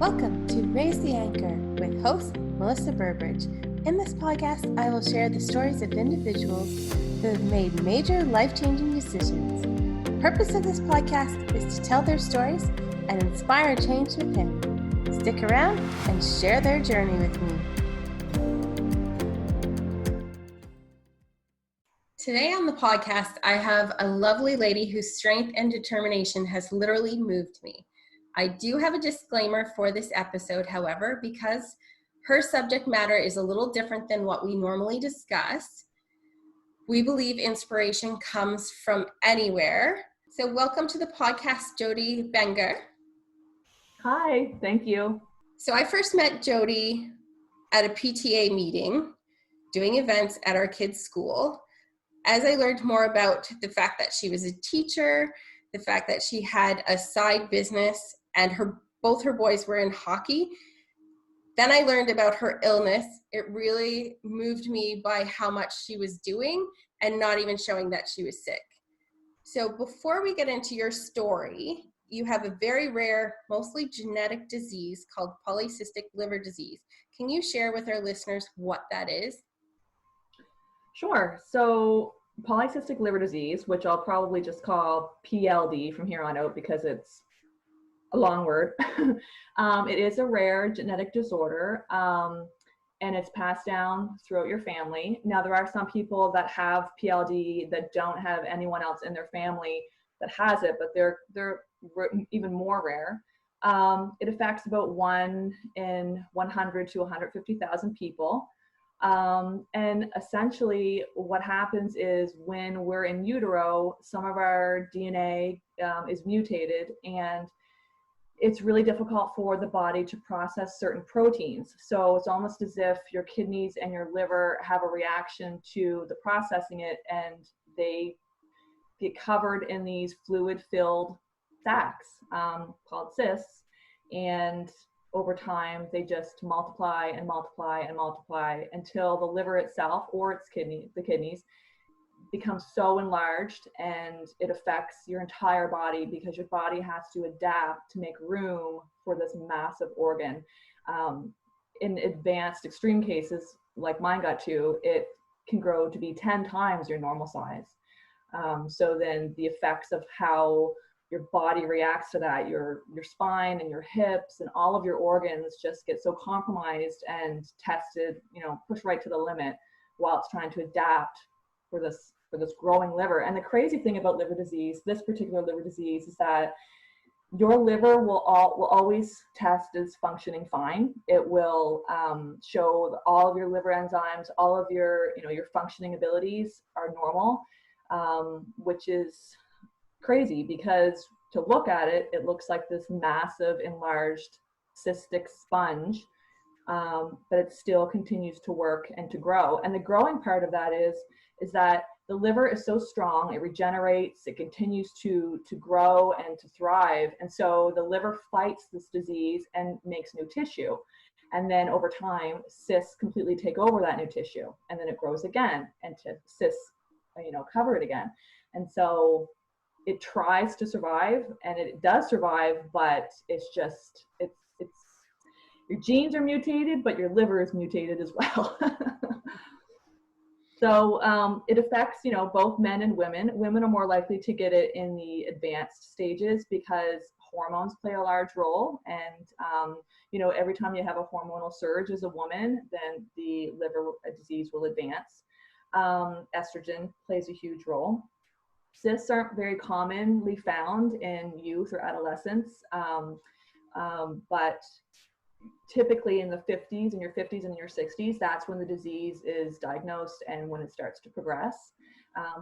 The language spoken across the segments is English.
Welcome to Raise the Anchor with host Melissa Burbridge. In this podcast, I will share the stories of individuals who have made major life-changing decisions. The purpose of this podcast is to tell their stories and inspire change within. Stick around and share their journey with me. Today on the podcast, I have a lovely lady whose strength and determination has literally moved me. I do have a disclaimer for this episode, however, because her subject matter is a little different than what we normally discuss. We believe inspiration comes from anywhere. So welcome to the podcast, Jodi Bengert. Hi, thank you. So I first met Jodi at a PTA meeting, doing events at our kids' school. As I learned more about the fact that she was a teacher, the fact that she had a side business, and both her boys were in hockey. Then I learned about her illness. It really moved me by how much she was doing and not even showing that she was sick. So before we get into your story, you have a very rare, mostly genetic disease called polycystic liver disease. Can you share with our listeners what that is? Sure. So polycystic liver disease, which I'll probably just call PLD from here on out because it's a long word. It is a rare genetic disorder, and it's passed down throughout your family. Now, there are some people that have PLD that don't have anyone else in their family that has it, but they're even more rare. It affects about 1 in 100 to 150,000 people. And essentially what happens is when we're in utero, some of our DNA is mutated, and it's really difficult for the body to process certain proteins. So it's almost as if your kidneys and your liver have a reaction to the processing it, and they get covered in these fluid-filled sacs called cysts. And over time, they just multiply and multiply and multiply until the liver itself or the kidneys become so enlarged, and it affects your entire body because your body has to adapt to make room for this massive organ. In advanced extreme cases, like mine got to, it can grow to be 10 times your normal size. So then the effects of how your body reacts to that, your spine and your hips and all of your organs just get so compromised and tested, pushed right to the limit while it's trying to adapt for this growing liver. And the crazy thing about liver disease, this particular liver disease, is that your liver will always test as functioning fine. It will show all of your liver enzymes, all of your functioning abilities are normal, which is crazy because to look at it, it looks like this massive enlarged cystic sponge, but it still continues to work and to grow. And the growing part of that is that the liver is so strong, it regenerates, it continues to grow and to thrive. And so the liver fights this disease and makes new tissue. And then over time, cysts completely take over that new tissue, and then it grows again, and cysts, cover it again. And so it tries to survive, and it does survive, but it's your genes are mutated, but your liver is mutated as well. So it affects, both men and women. Women are more likely to get it in the advanced stages because hormones play a large role. And, every time you have a hormonal surge as a woman, then the liver disease will advance. Estrogen plays a huge role. Cysts aren't very commonly found in youth or adolescence, but typically in the 50s, in your 50s and your 60s, that's when the disease is diagnosed and when it starts to progress.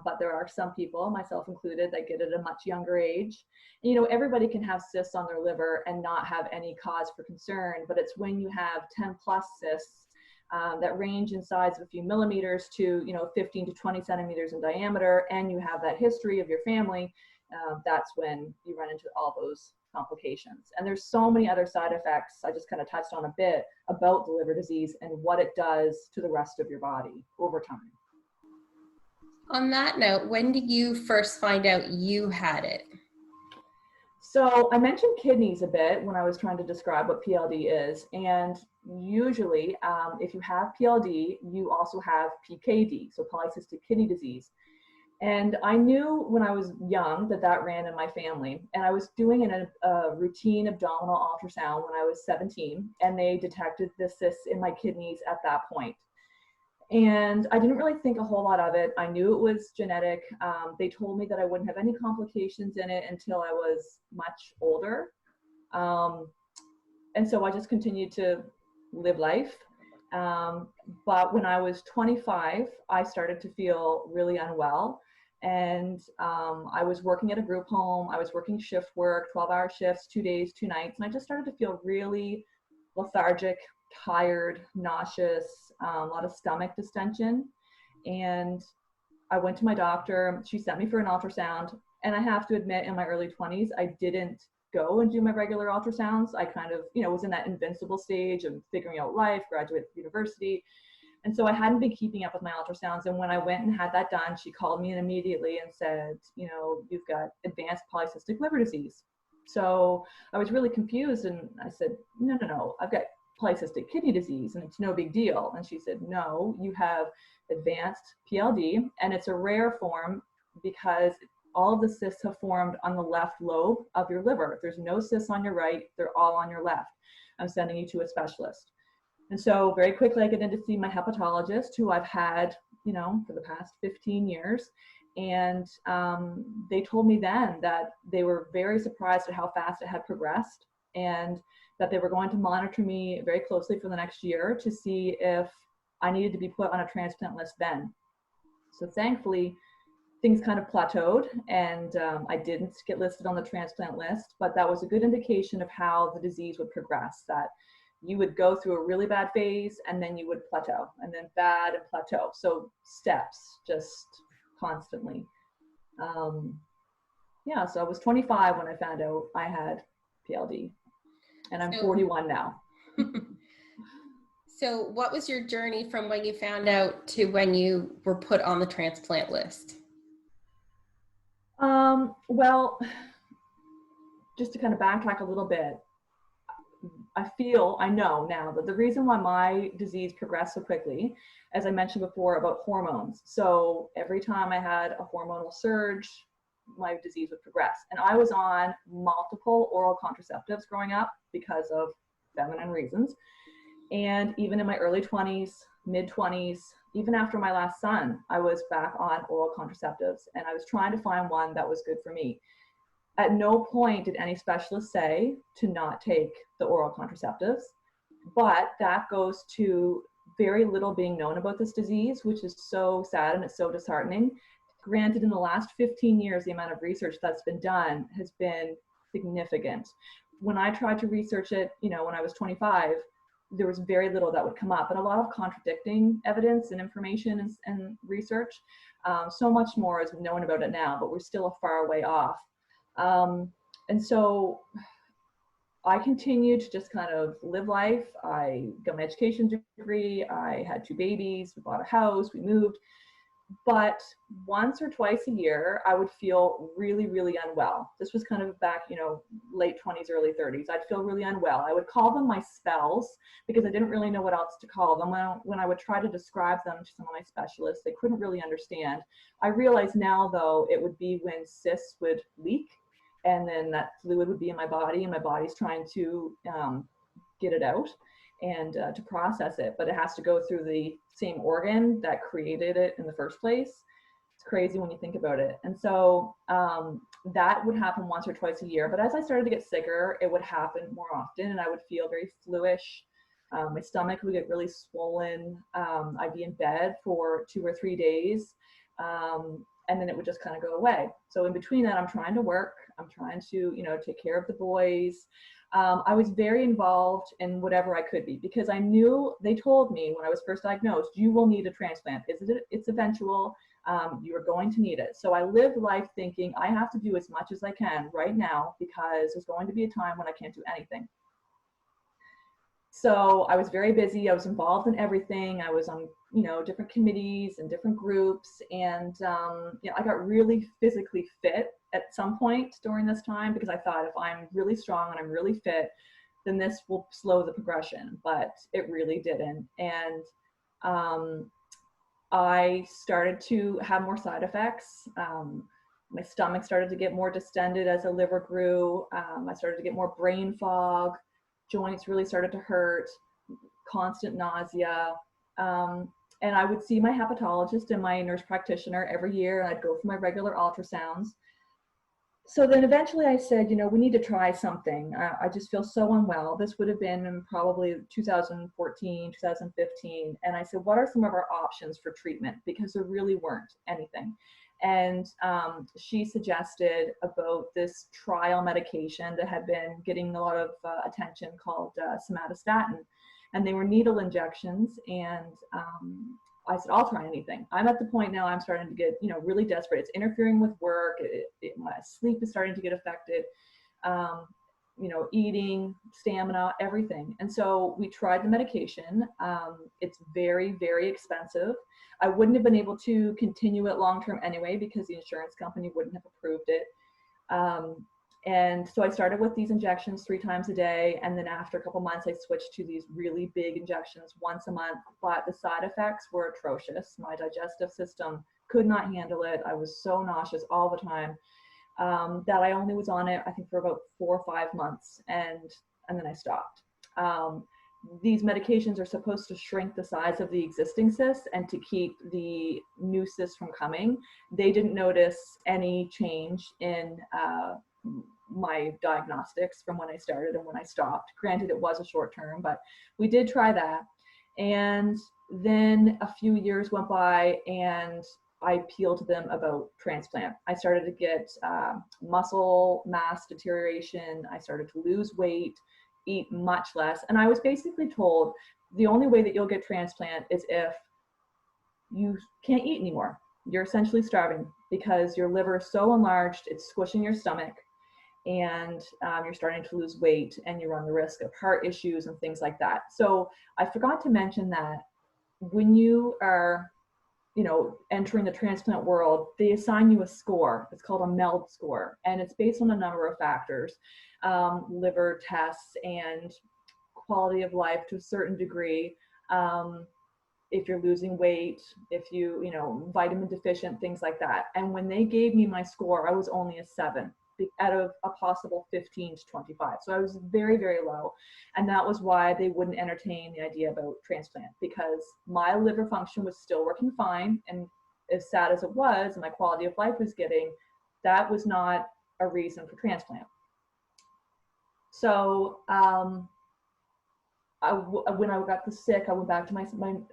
But there are some people, myself included, that get it at a much younger age. Everybody can have cysts on their liver and not have any cause for concern, but it's when you have 10 plus cysts that range in size of a few millimeters to 15 to 20 centimeters in diameter, and you have that history of your family, that's when you run into all those complications. And there's so many other side effects, I just kind of touched on a bit about the liver disease and what it does to the rest of your body over time. On that note, when did you first find out you had it? So I mentioned kidneys a bit when I was trying to describe what PLD is. And usually, if you have PLD, you also have PKD, so polycystic kidney disease. And I knew when I was young that that ran in my family. And I was doing a routine abdominal ultrasound when I was 17, and they detected the cysts in my kidneys at that point. And I didn't really think a whole lot of it. I knew it was genetic. They told me that I wouldn't have any complications in it until I was much older. And so I just continued to live life. But when I was 25, I started to feel really unwell. And I was working at a group home. I was working shift work, 12-hour shifts, 2 days, 2 nights. And I just started to feel really lethargic, tired, nauseous, a lot of stomach distension. And I went to my doctor. She sent me for an ultrasound. And I have to admit, in my early 20s, I didn't go and do my regular ultrasounds. I kind of, was in that invincible stage of figuring out life, graduated from university. And so I hadn't been keeping up with my ultrasounds. And when I went and had that done, she called me in immediately and said, you've got advanced polycystic liver disease. So I was really confused. And I said, no, I've got polycystic kidney disease and it's no big deal. And she said, no, you have advanced PLD, and it's a rare form because all of the cysts have formed on the left lobe of your liver. There's no cysts on your right, they're all on your left. I'm sending you to a specialist. And so very quickly I get in to see my hepatologist, who I've had, for the past 15 years. And they told me then that they were very surprised at how fast it had progressed, and that they were going to monitor me very closely for the next year to see if I needed to be put on a transplant list then. So thankfully, things kind of plateaued, and I didn't get listed on the transplant list, but that was a good indication of how the disease would progress, that you would go through a really bad phase and then you would plateau, and then bad and plateau. So steps, just constantly. So I was 25 when I found out I had PLD, and I'm 41 now. So what was your journey from when you found out to when you were put on the transplant list? Well, just to kind of backtrack a little bit, I know now that the reason why my disease progressed so quickly, as I mentioned before, about hormones. So every time I had a hormonal surge, my disease would progress. And I was on multiple oral contraceptives growing up because of feminine reasons. And even in my early 20s, mid 20s, even after my last son, I was back on oral contraceptives, and I was trying to find one that was good for me. At no point did any specialist say to not take the oral contraceptives, but that goes to very little being known about this disease, which is so sad and it's so disheartening. Granted, in the last 15 years, the amount of research that's been done has been significant. When I tried to research it, when I was 25, there was very little that would come up, and a lot of contradicting evidence and information and research. So much more is known about it now, but we're still a far way off. And so I continued to just kind of live life. I got my education degree. I had 2 babies. We bought a house. We moved. But once or twice a year, I would feel really, really unwell. This was kind of back, late 20s, early 30s. I'd feel really unwell. I would call them my spells because I didn't really know what else to call them. When I would try to describe them to some of my specialists, they couldn't really understand. I realize now, though, it would be when cysts would leak, and then that fluid would be in my body, and my body's trying to get it out and to process it, but it has to go through the same organ that created it in the first place. It's crazy when you think about it. And so that would happen once or twice a year, but as I started to get sicker, it would happen more often, and I would feel very fluish. My stomach would get really swollen. I'd be in bed for 2 or 3 days, and then it would just kind of go away. So in between that, I'm trying to work. I'm trying to, take care of the boys. I was very involved in whatever I could be, because I knew, they told me when I was first diagnosed, you will need a transplant. It's eventual. You are going to need it. So I lived life thinking I have to do as much as I can right now, because there's going to be a time when I can't do anything. So I was very busy. I was involved in everything. I was on, different committees and different groups. And, I got really physically fit at some point during this time, because I thought if I'm really strong and I'm really fit, then this will slow the progression, but it really didn't. And I started to have more side effects. My stomach started to get more distended as the liver grew. I started to get more brain fog. Joints really started to hurt, constant nausea. And I would see my hepatologist and my nurse practitioner every year. I'd go for my regular ultrasounds. So then eventually I said, we need to try something. I just feel so unwell. This would have been in probably 2014, 2015. And I said, what are some of our options for treatment? Because there really weren't anything. And she suggested about this trial medication that had been getting a lot of attention called somatostatin. And they were needle injections. And I said, I'll try anything. I'm at the point now I'm starting to get, really desperate. It's interfering with work. My sleep is starting to get affected, eating, stamina, everything. And so we tried the medication. It's very, very expensive. I wouldn't have been able to continue it long-term anyway, because the insurance company wouldn't have approved it. And so I started with these injections 3 times a day. And then after a couple months, I switched to these really big injections once a month. But the side effects were atrocious. My digestive system could not handle it. I was so nauseous all the time that I only was on it, I think, for about 4 or 5 months. And then I stopped. These medications are supposed to shrink the size of the existing cysts and to keep the new cysts from coming. They didn't notice any change in my diagnostics from when I started and when I stopped. Granted, it was a short term, but we did try that. And then a few years went by and I appealed to them about transplant. I started to get muscle mass deterioration. I started to lose weight, eat much less. And I was basically told the only way that you'll get transplant is if you can't eat anymore. You're essentially starving because your liver is so enlarged, it's squishing your stomach, and you're starting to lose weight, and you run the risk of heart issues and things like that. So I forgot to mention that when you are, entering the transplant world, they assign you a score. It's called a MELD score, and it's based on a number of factors, liver tests and quality of life to a certain degree. If you're losing weight, if vitamin deficient, things like that. And when they gave me my score, I was only a 7 out of a possible 15 to 25. So I was very, very low. And that was why they wouldn't entertain the idea about transplant, because my liver function was still working fine. And as sad as it was, and my quality of life was getting, that was not a reason for transplant. So when I got sick, I went back to my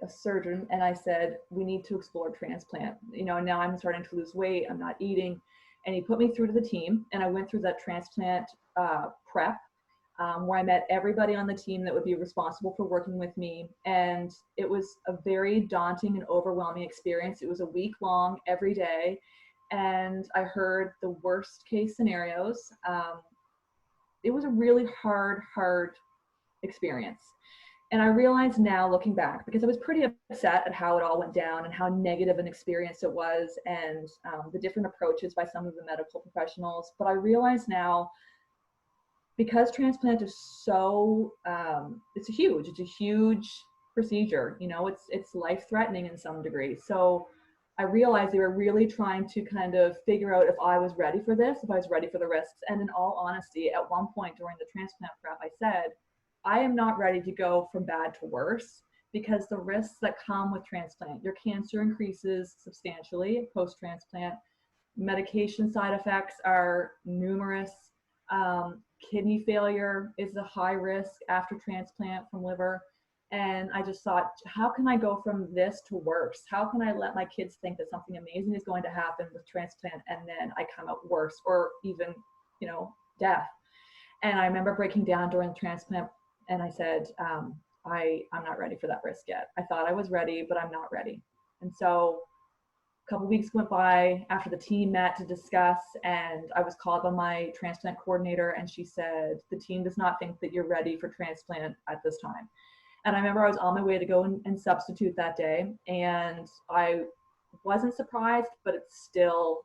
surgeon and I said, we need to explore transplant. Now I'm starting to lose weight, I'm not eating. And he put me through to the team, and I went through that transplant prep where I met everybody on the team that would be responsible for working with me. And it was a very daunting and overwhelming experience. It was a week long every day. And I heard the worst case scenarios. It was a really hard experience. And I realize now, looking back, because I was pretty upset at how it all went down and how negative an experience it was, and the different approaches by some of the medical professionals. But I realize now, because transplant is so, it's a huge procedure. It's life-threatening in some degree. So I realized they were really trying to kind of figure out if I was ready for this, if I was ready for the risks. And in all honesty, at one point during the transplant prep, I said, I am not ready to go from bad to worse, because the risks that come with transplant, your cancer increases substantially post-transplant. Medication side effects are numerous. Kidney failure is a high risk after transplant from liver. And I just thought, how can I go from this to worse? How can I let my kids think that something amazing is going to happen with transplant and then I come out worse, or even, death? And I remember breaking down during the transplant, and I said, I'm not ready for that risk yet. I thought I was ready, but I'm not ready. And so a couple of weeks went by after the team met to discuss, and I was called by my transplant coordinator, and she said, the team does not think that you're ready for transplant at this time. And I remember I was on my way to go and substitute that day, and I wasn't surprised, but it still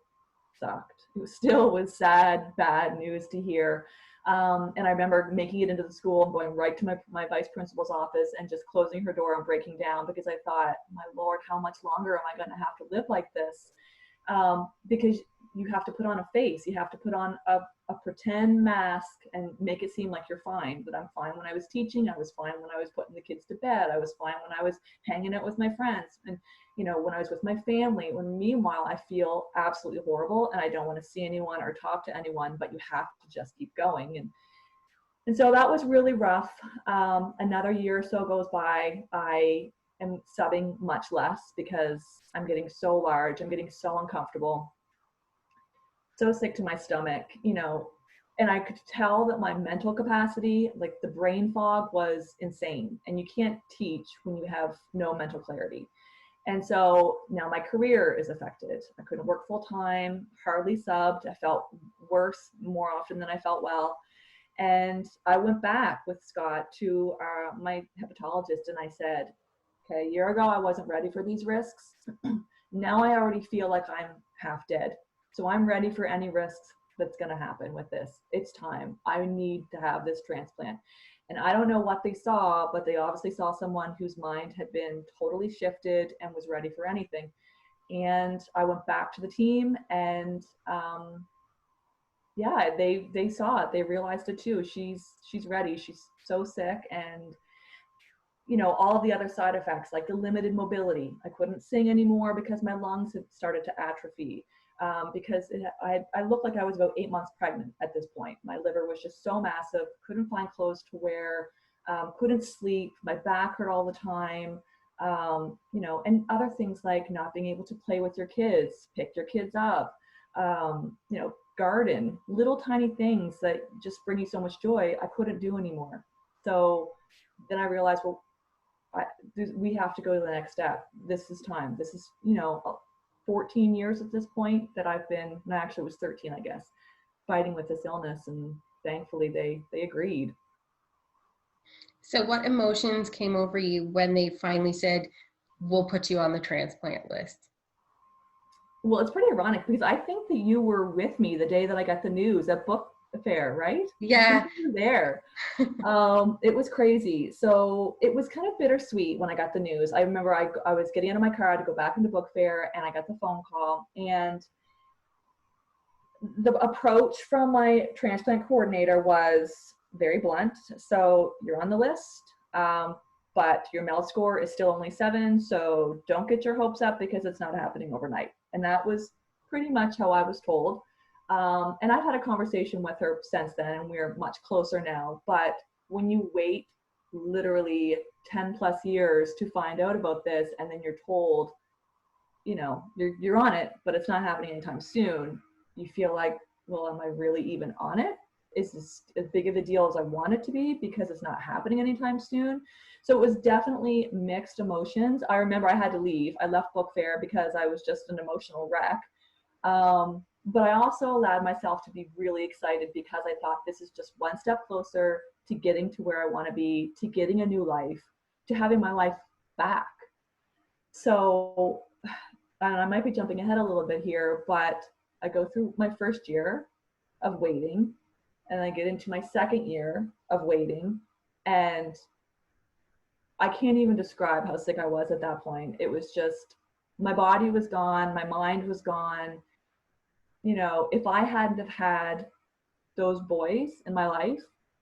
sucked. It still was sad, bad news to hear. And I remember making it into the school and going right to my vice principal's office and just closing her door and breaking down, because I thought, my Lord, how much longer am I going to have to live like this? Because you have to put on a face, you have to put on a pretend mask and make it seem like you're fine. But I'm fine when I was teaching, I was fine when I was putting the kids to bed, I was fine when I was hanging out with my friends, and when I was with my family. When meanwhile I feel absolutely horrible and I don't want to see anyone or talk to anyone, but you have to just keep going. And so that was really rough. Another year or so goes by. I am subbing much less because I'm getting so large, I'm getting so uncomfortable, so sick to my stomach, and I could tell that my mental capacity, like the brain fog, was insane. And you can't teach when you have no mental clarity. And so now my career is affected. I couldn't work full time, hardly subbed. I felt worse more often than I felt well. And I went back with Scott to my hepatologist and I said, okay, a year ago I wasn't ready for these risks. Now I already feel like I'm half dead. So I'm ready for any risks that's going to happen with this. It's time. I need to have this transplant. And I don't know what they saw, but they obviously saw someone whose mind had been totally shifted and was ready for anything. And I went back to the team and yeah, they saw it. They realized it too. She's ready. She's so sick. And all the other side effects, like the limited mobility. I couldn't sing anymore because my lungs had started to atrophy. Because I looked like I was about 8 months pregnant at this point. My liver was just so massive, couldn't find clothes to wear, couldn't sleep, my back hurt all the time, and other things like not being able to play with your kids, pick your kids up, garden, little tiny things that just bring you so much joy, I couldn't do anymore. So then I realized, well, we have to go to the next step. This is time. This is, 14 years at this point that I've been, no, actually it was 13, I guess, fighting with this illness. And thankfully they agreed. So what emotions came over you when they finally said, we'll put you on the transplant list? Well, it's pretty ironic because I think that you were with me the day that I got the news at book fair, right? Yeah. You were there. It was crazy. So it was kind of bittersweet when I got the news. I remember I was getting out of my car to go back into book fair and I got the phone call, and the approach from my transplant coordinator was very blunt. So you're on the list, but your MELD score is still only 7. So don't get your hopes up because it's not happening overnight. And that was pretty much how I was told. And I've had a conversation with her since then, and we're much closer now. But when you wait literally 10 plus years to find out about this, and then you're told, you're on it, but it's not happening anytime soon, you feel like, well, am I really even on it? Is this as big of a deal as I want it to be because it's not happening anytime soon? So it was definitely mixed emotions. I remember I had to leave. I left book fair because I was just an emotional wreck. But I also allowed myself to be really excited because I thought this is just one step closer to getting to where I want to be, to getting a new life, to having my life back. So, and I might be jumping ahead a little bit here, but I go through my first year of waiting, and I get into my second year of waiting, and I can't even describe how sick I was at that point. It was just, my body was gone, my mind was gone. If I hadn't have had those boys in my life,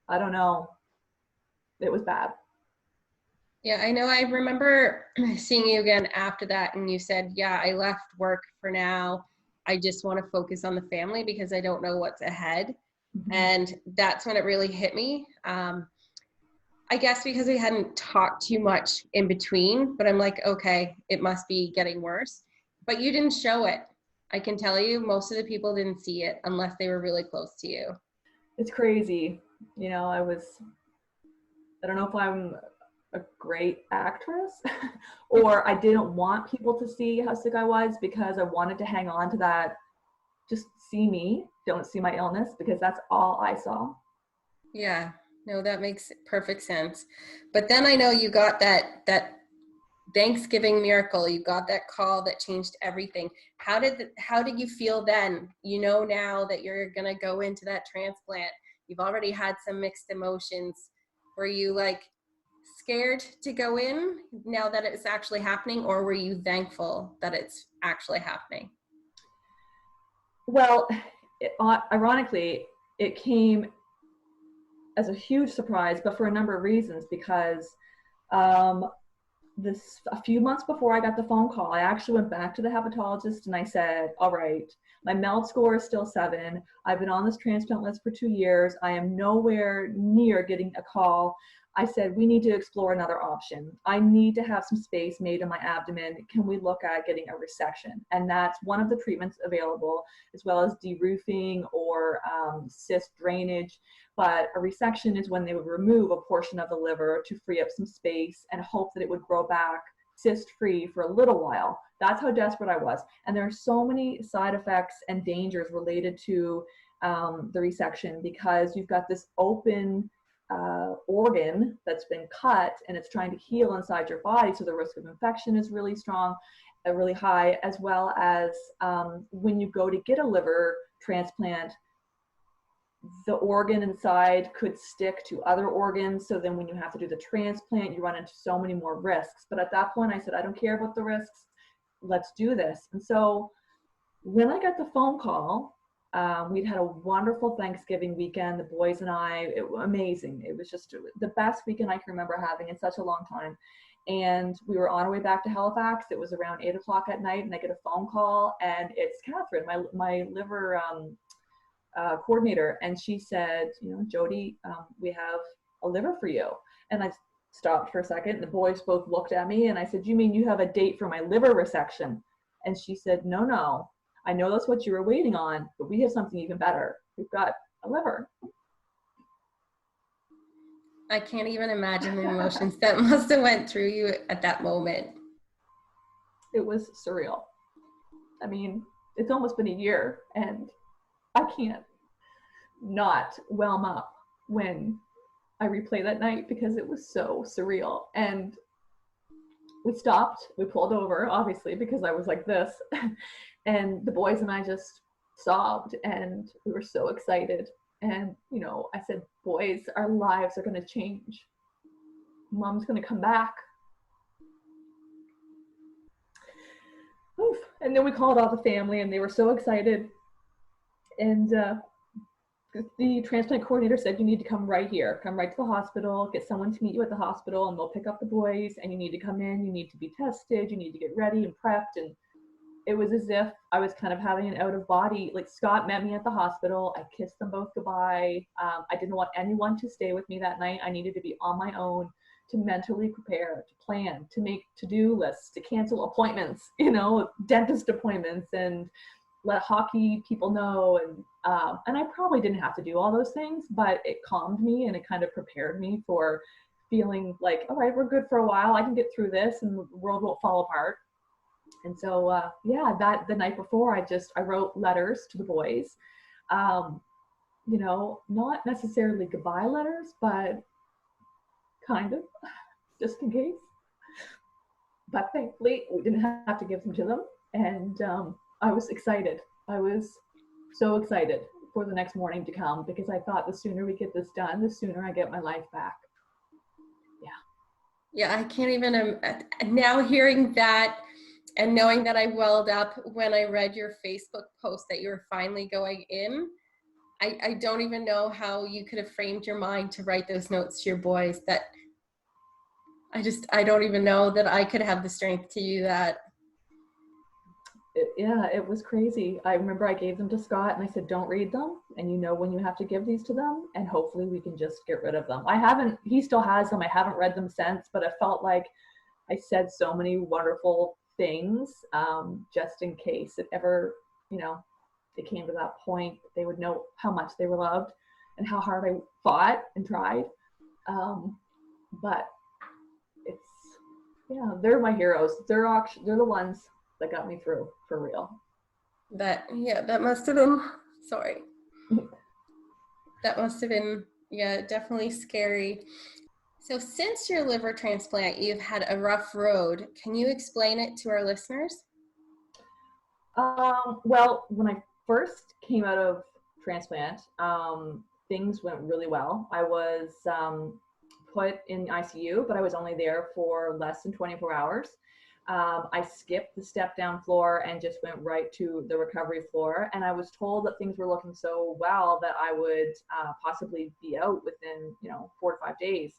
I don't know, it was bad. Yeah, I know. I remember seeing you again after that, and you said, yeah, I left work for now. I just want to focus on the family because I don't know what's ahead. Mm-hmm. And that's when it really hit me. I guess because we hadn't talked too much in between, but I'm like, okay, it must be getting worse. But you didn't show it. I can tell you, most of the people didn't see it unless they were really close to you. It's crazy. I don't know if I'm a great actress or I didn't want people to see how sick I was because I wanted to hang on to that. Just see me, don't see my illness, because that's all I saw. Yeah, no, that makes perfect sense. But then I know you got that Thanksgiving miracle, you got that call that changed everything. How did you feel then? You know, now that you're going to go into that transplant, you've already had some mixed emotions. Were you like scared to go in now that it's actually happening, or were you thankful that it's actually happening? Well, ironically, it came as a huge surprise, but for a number of reasons, because a few months before I got the phone call, I actually went back to the hepatologist and I said, all right, my MELD score is still 7. I've been on this transplant list for 2 years. I am nowhere near getting a call. I said, we need to explore another option. I need to have some space made in my abdomen. Can we look at getting a resection? And that's one of the treatments available, as well as deroofing or cyst drainage. But a resection is when they would remove a portion of the liver to free up some space and hope that it would grow back cyst-free for a little while. That's how desperate I was. And there are so many side effects and dangers related to the resection, because you've got this open organ that's been cut and it's trying to heal inside your body. So the risk of infection is really strong, really high, as well as when you go to get a liver transplant, the organ inside could stick to other organs. So then when you have to do the transplant, you run into so many more risks. But at that point I said, I don't care about the risks. Let's do this. And so when I got the phone call, we'd had a wonderful Thanksgiving weekend. The boys and I, it was amazing. It was just the best weekend I can remember having in such a long time. And we were on our way back to Halifax. It was around 8:00 at night, and I get a phone call, and it's Catherine, my liver coordinator, and she said, you know, Jodi, we have a liver for you. And I stopped for a second, and the boys both looked at me, and I said, you mean you have a date for my liver resection? And she said, no, I know that's what you were waiting on, but we have something even better. We've got a liver. I can't even imagine the emotions that must have went through you at that moment. It was surreal. I mean, it's almost been a year, and I can't not whelm up when I replay that night, because it was so surreal. And we stopped, we pulled over, obviously, because I was like this. And the boys and I just sobbed, and we were so excited. And, you know, I said, boys, our lives are going to change. Mom's going to come back. Oof. And then we called all the family, and they were so excited. And the transplant coordinator said, you need to come right here. Come right to the hospital, get someone to meet you at the hospital, and they'll pick up the boys, and you need to come in, you need to be tested, you need to get ready and prepped. And it was as if I was kind of having an out of body, like Scott met me at the hospital. I kissed them both goodbye. I didn't want anyone to stay with me that night. I needed to be on my own to mentally prepare, to plan, to make to-do lists, to cancel appointments, you know, dentist appointments, and let hockey people know. And I probably didn't have to do all those things, but it calmed me, and it kind of prepared me for feeling like, all right, we're good for a while. I can get through this, and the world won't fall apart. And so, that the night before, I wrote letters to the boys, you know, not necessarily goodbye letters, but kind of, just in case. But thankfully, we didn't have to give them to them. And I was excited. I was so excited for the next morning to come, because I thought the sooner we get this done, the sooner I get my life back. Yeah, I can't even, now hearing that and knowing that I welled up when I read your Facebook post that you were finally going in, I don't even know how you could have framed your mind to write those notes to your boys. That I don't even know that I could have the strength to do that. It was crazy. I remember I gave them to Scott, and I said, don't read them. And you know when you have to give these to them, and hopefully we can just get rid of them. He still has them. I haven't read them since, but I felt like I said so many wonderful things, just in case it ever, you know, it came to that point, they would know how much they were loved and how hard I fought and tried. But it's, they're my heroes. They're the ones that got me through, for real. That must have been, sorry. That must have been, definitely scary. So since your liver transplant, you've had a rough road. Can you explain it to our listeners? Well, when I first came out of transplant, things went really well. I was put in ICU, but I was only there for less than 24 hours. I skipped the step down floor and just went right to the recovery floor. And I was told that things were looking so well that I would possibly be out within, 4 to 5 days,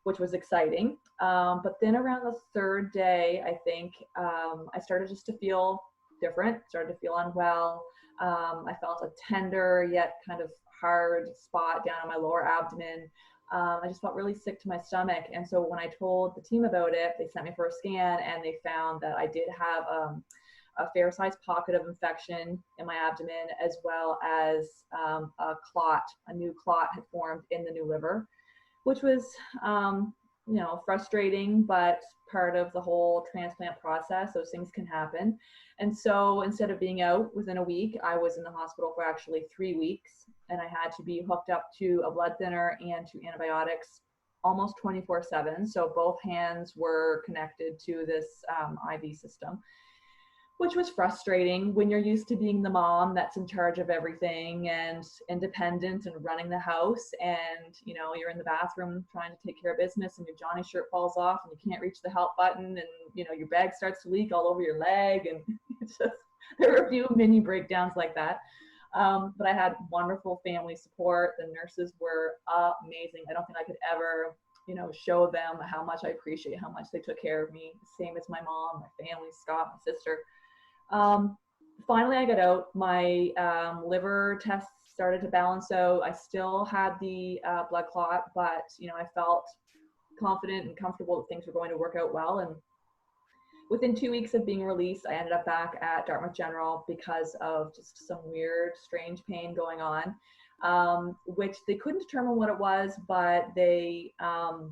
which was exciting. But then around the third day, I think I started just to feel different, started to feel unwell. I felt a tender yet kind of hard spot down on my lower abdomen. I just felt really sick to my stomach. And so when I told the team about it, they sent me for a scan and they found that I did have a fair sized pocket of infection in my abdomen, as well as a new clot had formed in the new liver, which was, frustrating, but part of the whole transplant process. Those things can happen. And so instead of being out within a week, I was in the hospital for actually 3 weeks, and I had to be hooked up to a blood thinner and to antibiotics almost 24/7. So both hands were connected to this IV system, which was frustrating when you're used to being the mom that's in charge of everything and independent and running the house, and you're in the bathroom trying to take care of business and your Johnny shirt falls off and you can't reach the help button, and your bag starts to leak all over your leg, and it's just, there were a few mini breakdowns like that. But I had wonderful family support. The nurses were amazing. I don't think I could ever show them how much I appreciate how much they took care of me. Same as my mom, my family, Scott, my sister. Finally, I got out. My liver tests started to balance out. I still had the blood clot, but I felt confident and comfortable that things were going to work out well. And within 2 weeks of being released, I ended up back at Dartmouth General because of just some weird, strange pain going on, which they couldn't determine what it was, but they found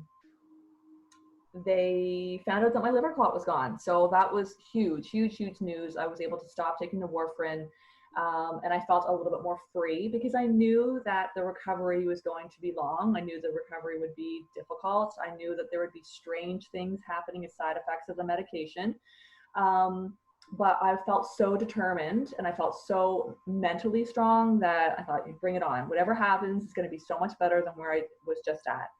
out that my liver clot was gone. So that was huge, huge, huge news. I was able to stop taking the warfarin, and I felt a little bit more free because I knew that the recovery was going to be long. I knew the recovery would be difficult. I knew that there would be strange things happening as side effects of the medication. But I felt so determined and I felt so mentally strong that I thought, bring it on. Whatever happens, it's going to be so much better than where I was just at.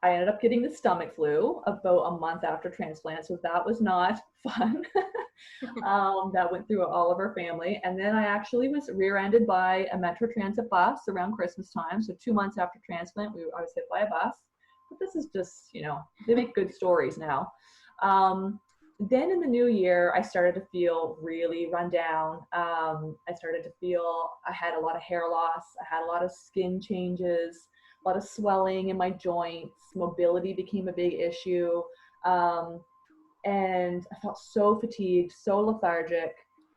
I ended up getting the stomach flu about a month after transplant, so that was not fun. That went through all of our family. And then I actually was rear-ended by a Metro Transit bus around Christmas time. So 2 months after transplant, I was hit by a bus. But this is just, they make good stories now. Then in the new year, I started to feel really run down. I started to feel I had a lot of hair loss. I had a lot of skin changes, a lot of swelling in my joints. Mobility became a big issue. And I felt so fatigued, so lethargic.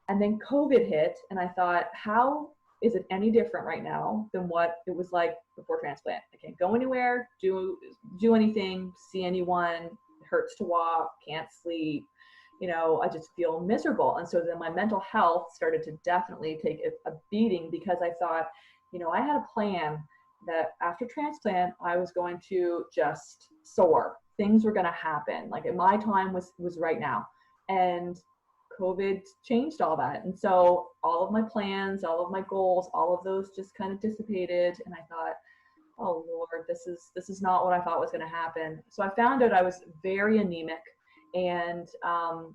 And then COVID hit, and I thought, how is it any different right now than what it was like before transplant? I can't go anywhere, do anything, see anyone. It hurts to walk, can't sleep. I just feel miserable. And so then my mental health started to definitely take a beating because I thought, I had a plan that after transplant, I was going to just soar. Things were going to happen. Like my time was right now. And COVID changed all that. And so all of my plans, all of my goals, all of those just kind of dissipated. And I thought, oh Lord, this is not what I thought was going to happen. So I found out I was very anemic and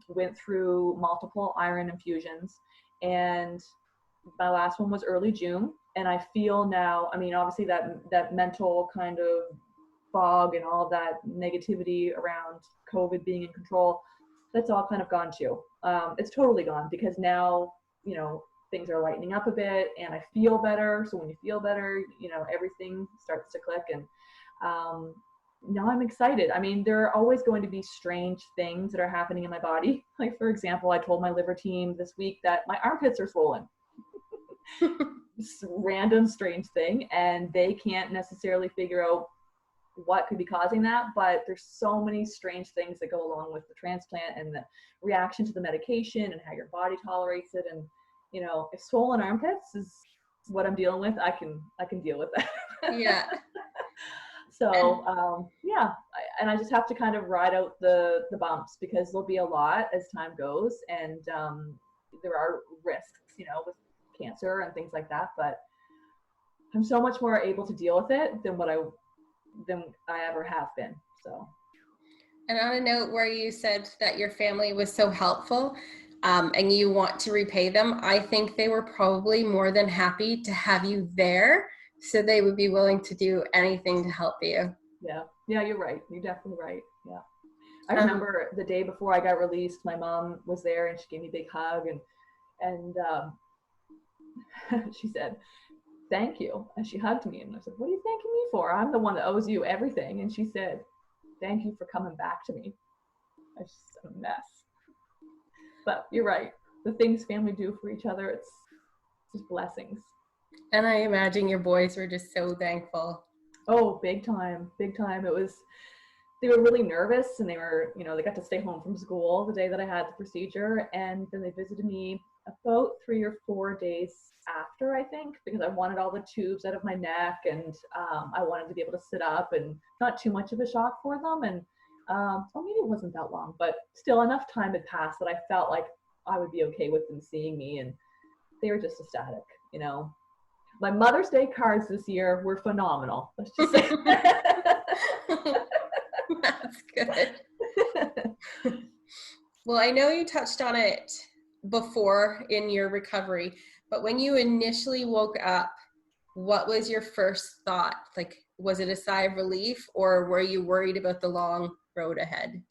went through multiple iron infusions. And my last one was early June. And I feel now, obviously that mental kind of fog and all of that negativity around COVID being in control, that's all kind of gone too. It's totally gone because now, things are lightening up a bit and I feel better. So when you feel better, everything starts to click. And now I'm excited. There are always going to be strange things that are happening in my body. Like, for example, I told my liver team this week that my armpits are swollen. Random strange thing, and they can't necessarily figure out what could be causing that, but there's so many strange things that go along with the transplant and the reaction to the medication and how your body tolerates it. And if swollen armpits is what I'm dealing with, I can deal with that. Yeah. So yeah, and I just have to kind of ride out the bumps, because there'll be a lot as time goes, and there are risks, you know, with cancer and things like that. But I'm so much more able to deal with it than I ever have been. So. And on a note where you said that your family was so helpful, and you want to repay them, I think they were probably more than happy to have you there. So they would be willing to do anything to help you. Yeah, you're right. You're definitely right. Yeah. I remember the day before I got released, my mom was there and she gave me a big hug, and she said, "Thank you." And she hugged me, and I said, "What are you thanking me for? I'm the one that owes you everything." And she said, "Thank you for coming back to me." I was just a mess. But you're right. The things family do for each other, it's just blessings. And I imagine your boys were just so thankful. Oh, big time, big time. They were really nervous, and they got to stay home from school the day that I had the procedure. And then they visited me about 3 or 4 days after, I think, because I wanted all the tubes out of my neck, and I wanted to be able to sit up, and not too much of a shock for them. And maybe it wasn't that long, but still enough time had passed that I felt like I would be okay with them seeing me, and they were just ecstatic, you know. My Mother's Day cards this year were phenomenal. Let's just say. That's good. Well, I know you touched on it before in your recovery, but when you initially woke up, what was your first thought? Like, was it a sigh of relief, or were you worried about the long road ahead?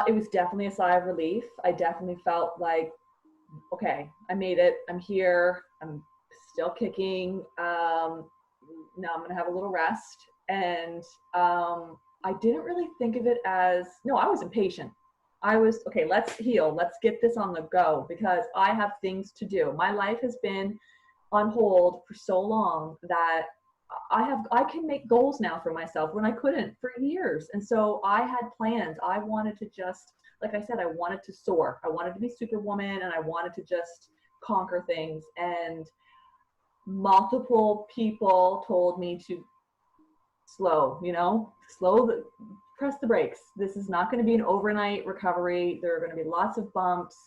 It was definitely a sigh of relief. I definitely felt like, okay, I made it. I'm here. I'm still kicking. Now I'm going to have a little rest. And I didn't really think of it as, no, I was impatient. I was, okay, let's heal. Let's get this on the go, because I have things to do. My life has been on hold for so long that I can make goals now for myself when I couldn't for years. And so I had plans. I wanted to just, like I said, I wanted to soar. I wanted to be Superwoman, and I wanted to just conquer things. And multiple people told me to press the brakes. This is not going to be an overnight recovery. There are going to be lots of bumps.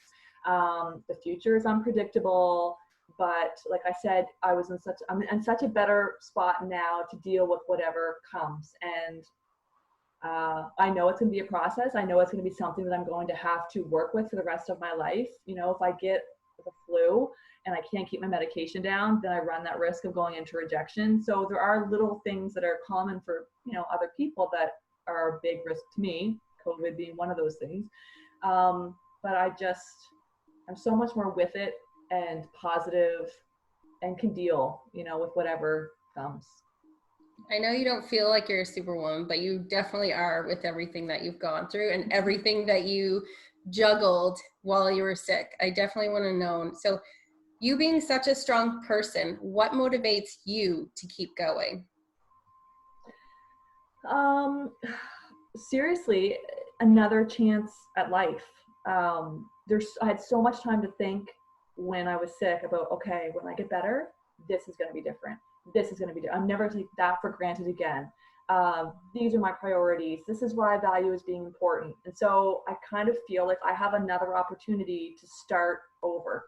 The future is unpredictable. But like I said, I'm in such a better spot now to deal with whatever comes. And I know it's going to be a process. I know it's going to be something that I'm going to have to work with for the rest of my life. You know, if I get the flu and I can't keep my medication down, then I run that risk of going into rejection. So there are little things that are common for, other people that are a big risk to me, COVID being one of those things. But I'm so much more with it and positive and can deal, with whatever comes. I know you don't feel like you're a Superwoman, but you definitely are with everything that you've gone through and everything that you juggled while you were sick. I definitely want to know. So you being such a strong person, what motivates you to keep going? Seriously, another chance at life. I had so much time to think when I was sick about, okay, when I get better, this is going to be different. This is going to be different. I'm never take that for granted again. These are my priorities. This is what I value as being important. And so I kind of feel like I have another opportunity to start over.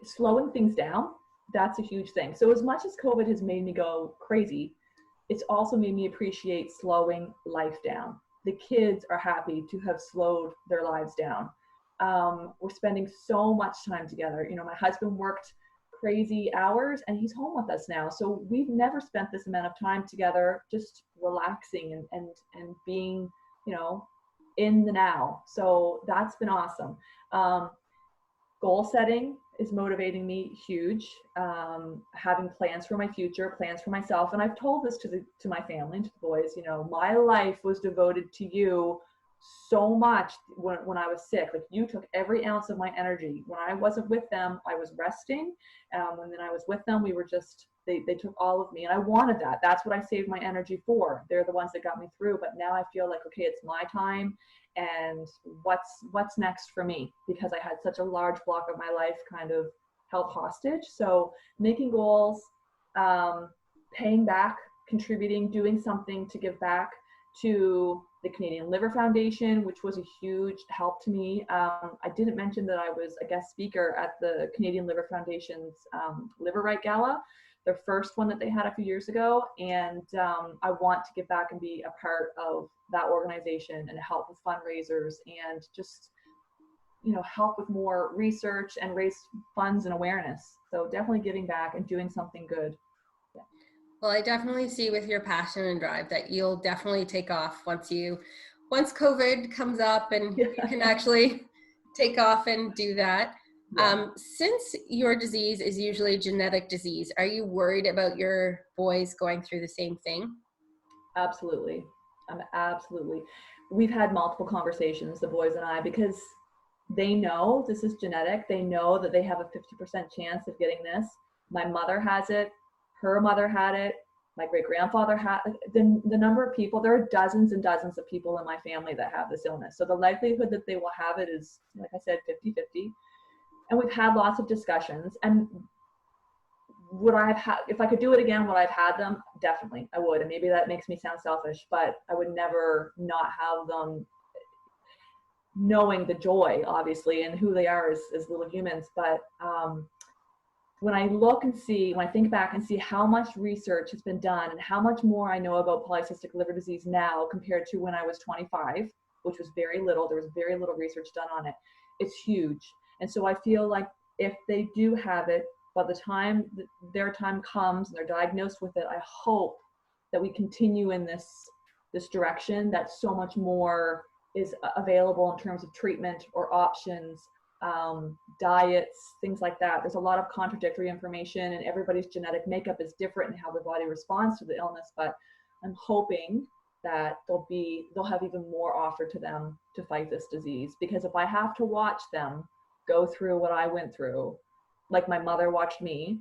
Slowing things down, that's a huge thing. So as much as COVID has made me go crazy, it's also made me appreciate slowing life down. The kids are happy to have slowed their lives down. We're spending so much time together. My husband worked crazy hours and he's home with us now. So we've never spent this amount of time together, just relaxing and being, in the now. So that's been awesome. Goal setting is motivating me huge. Having plans for my future, plans for myself. And I've told this to my family and to the boys, my life was devoted to you so much when I was sick. Like, you took every ounce of my energy. When I wasn't with them, I was resting. And then I was with them, we were just, they took all of me, and I wanted that. That's what I saved my energy for. They're the ones that got me through. But now I feel like, okay, it's my time, and what's next for me? Because I had such a large block of my life kind of held hostage. So making goals, paying back, contributing, doing something to give back to the Canadian Liver Foundation, which was a huge help to me. I didn't mention that I was a guest speaker at the Canadian Liver Foundation's Liver Right Gala, their first one that they had a few years ago. And I want to give back and be a part of that organization and help with fundraisers and just, you know, help with more research and raise funds and awareness. So definitely giving back and doing something good. Yeah. Well, I definitely see with your passion and drive that you'll definitely take off once COVID comes up and you can actually take off and do that. Yeah. Since your disease is usually a genetic disease, are you worried about your boys going through the same thing? Absolutely. Absolutely. We've had multiple conversations, the boys and I, because they know this is genetic. They know that they have a 50% chance of getting this. My mother has it. Her mother had it. My great-grandfather had the number of people, there are dozens and dozens of people in my family that have this illness. So the likelihood that they will have it is, like I said, 50-50. And we've had lots of discussions. And would I have had, if I could do it again, would I have had them? Definitely, I would. And maybe that makes me sound selfish, but I would never not have them, knowing the joy, obviously, and who they are as little humans. But when I look and see, when I think back and see how much research has been done and how much more I know about polycystic liver disease now compared to when I was 25, which was very little, there was very little research done on it, it's huge. And so I feel like if they do have it, by the time their time comes and they're diagnosed with it, I hope that we continue in this direction, that so much more is available in terms of treatment or options, diets, things like that. There's a lot of contradictory information, and everybody's genetic makeup is different in how their body responds to the illness. But I'm hoping that they'll have even more offered to them to fight this disease. Because if I have to watch them go through what I went through, like my mother watched me,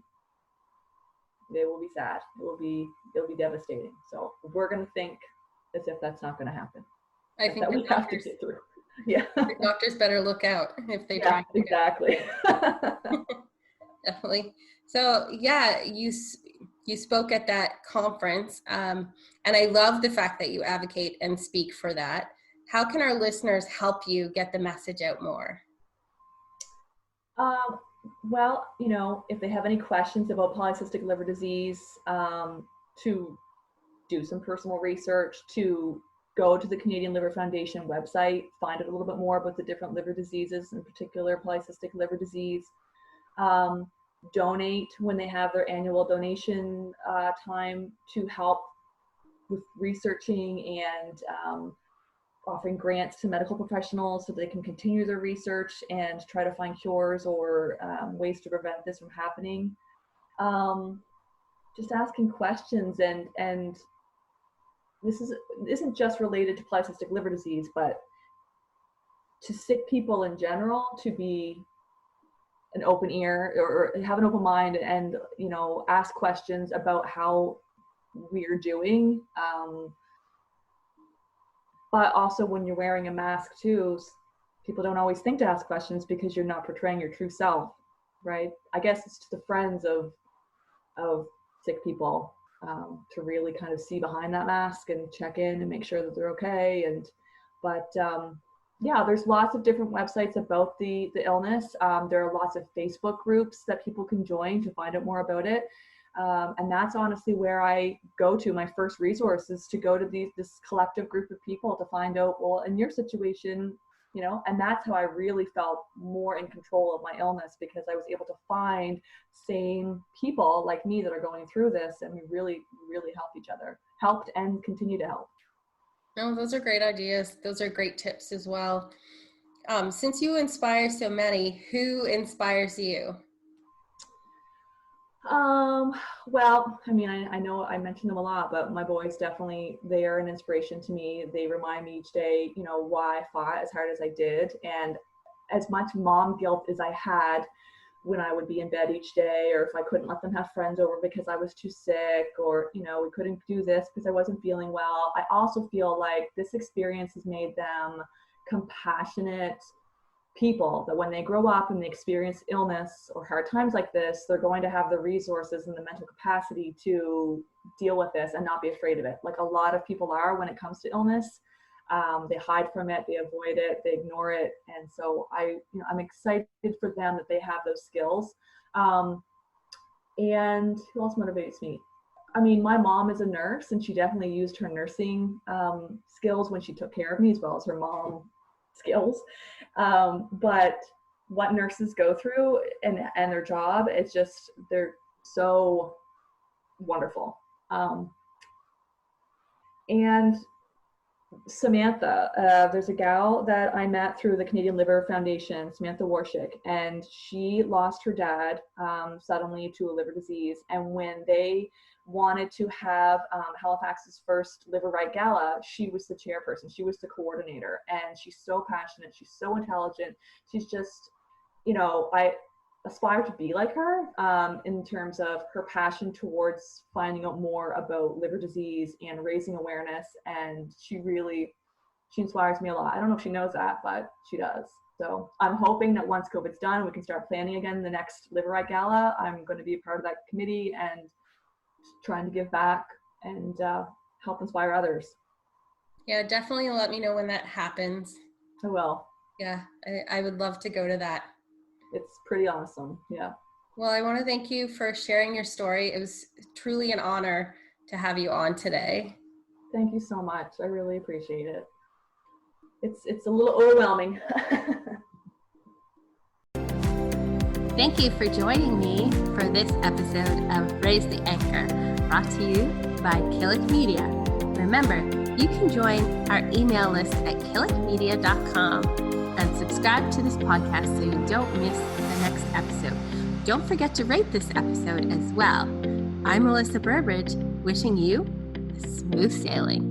they will be sad. It'll be devastating. So we're going to think as if that's not going to happen. I think that we have to get through. Yeah. The doctors better look out if they try. Exactly. Definitely. So yeah, you spoke at that conference, and I love the fact that you advocate and speak for that. How can our listeners help you get the message out more? Well, you know, if they have any questions about polycystic liver disease, to do some personal research, to go to the Canadian Liver Foundation website, find out a little bit more about the different liver diseases, in particular polycystic liver disease. Donate when they have their annual donation time to help with researching and offering grants to medical professionals so they can continue their research and try to find cures or ways to prevent this from happening. Just asking questions, and this isn't just related to polycystic liver disease, but to sick people in general, to be an open ear or have an open mind and, you know, ask questions about how we're doing. But also when you're wearing a mask too, people don't always think to ask questions because you're not portraying your true self, right? I guess it's to the friends of sick people to really kind of see behind that mask and check in and make sure that they're okay. Yeah, there's lots of different websites about the illness. There are lots of Facebook groups that people can join to find out more about it. And that's honestly where I go to. My first resource is to go to this collective group of people to find out, well, in your situation, you know, and that's how I really felt more in control of my illness, because I was able to find same people like me that are going through this, and we really, really helped and continue to help. No, those are great ideas. Those are great tips as well. Since you inspire so many, who inspires you? Well, I mean, I know I mentioned them a lot, but my boys definitely, they are an inspiration to me. They remind me each day, you know, why I fought as hard as I did. And as much mom guilt as I had when I would be in bed each day, or if I couldn't let them have friends over because I was too sick, or, you know, we couldn't do this because I wasn't feeling well, I also feel like this experience has made them compassionate, people that when they grow up and they experience illness or hard times like this, they're going to have the resources and the mental capacity to deal with this and not be afraid of it. Like a lot of people are when it comes to illness. They hide from it, they avoid it, they ignore it. And so I'm excited for them that they have those skills. And who else motivates me? I mean, my mom is a nurse, and she definitely used her nursing skills when she took care of me, as well as her mom skills. But what nurses go through and their job, it's just, they're so wonderful. And Samantha, there's a gal that I met through the Canadian Liver Foundation, Samantha Warshick, and she lost her dad suddenly to a liver disease. And when they wanted to have Halifax's first Liver Right Gala, she was the chairperson, she was the coordinator, and she's so passionate, she's so intelligent, she's just, I aspire to be like her in terms of her passion towards finding out more about liver disease and raising awareness. And she inspires me a lot. I don't know if she knows that, but she does. So I'm hoping that once COVID's done, we can start planning again the next Liver Right Gala. I'm going to be a part of that committee and trying to give back and help inspire others. Yeah, definitely let me know when that happens. I will. Yeah, I would love to go to that. It's pretty awesome. Yeah. Well, I want to thank you for sharing your story. It was truly an honor to have you on today. Thank you so much. I really appreciate it. It's a little overwhelming. Thank you for joining me for this episode of Raise the Anchor, brought to you by Killick Media. Remember, you can join our email list at killickmedia.com and subscribe to this podcast so you don't miss the next episode. Don't forget to rate this episode as well. I'm Melissa Burbridge, wishing you smooth sailing.